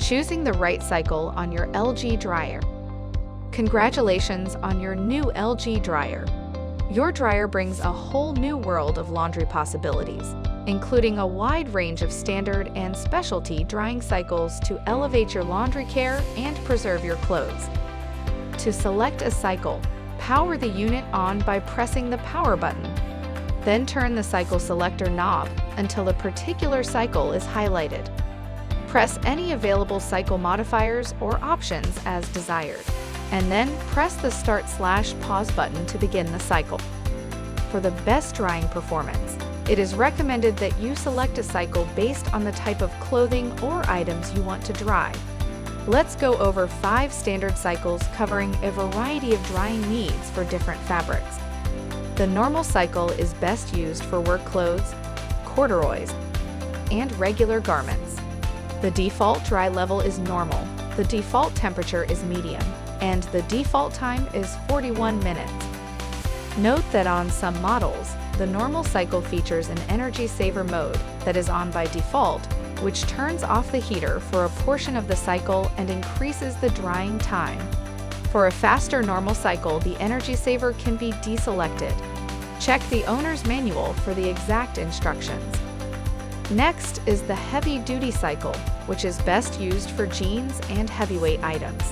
choosing the right cycle on your LG dryer. Congratulations on your new LG dryer. Your dryer brings a whole new world of laundry possibilities, including a wide range of standard and specialty drying cycles to elevate your laundry care and preserve your clothes. To select a cycle, power the unit on by pressing the power button. Then turn the cycle selector knob until a particular cycle is highlighted. Press any available cycle modifiers or options as desired, and then press the Start/Pause button to begin the cycle. For the best drying performance, it is recommended that you select a cycle based on the type of clothing or items you want to dry. Let's go over 5 standard cycles covering a variety of drying needs for different fabrics. The normal cycle is best used for work clothes, corduroys, and regular garments. The default dry level is normal, the default temperature is medium, and the default time is 41 minutes. Note that on some models, the normal cycle features an energy saver mode that is on by default, which turns off the heater for a portion of the cycle and increases the drying time. For a faster normal cycle, the energy saver can be deselected. Check the owner's manual for the exact instructions. Next is the heavy-duty cycle, which is best used for jeans and heavyweight items.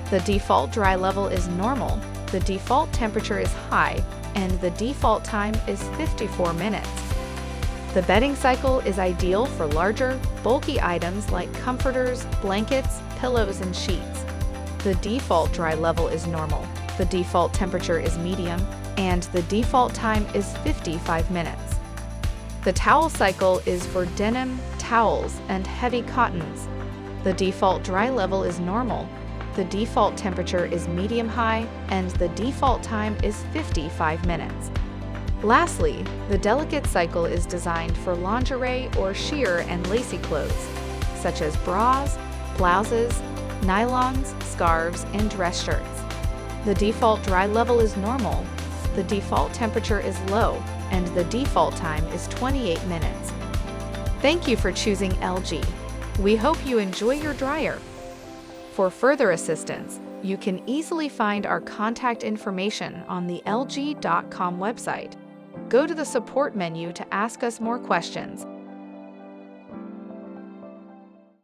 The default dry level is normal, the default temperature is high, and the default time is 54 minutes. The bedding cycle is ideal for larger, bulky items like comforters, blankets, pillows, and sheets. The default dry level is normal, the default temperature is medium, and the default time is 55 minutes. The towel cycle is for denim, towels, and heavy cottons. The default dry level is normal, the default temperature is medium-high, and the default time is 55 minutes. Lastly, the delicate cycle is designed for lingerie or sheer and lacy clothes, such as bras, blouses, nylons, scarves, and dress shirts. The default dry level is normal, the default temperature is low, and the default time is 28 minutes. Thank you for choosing LG. We hope you enjoy your dryer. For further assistance, you can easily find our contact information on the LG.com website. Go to the support menu to ask us more questions,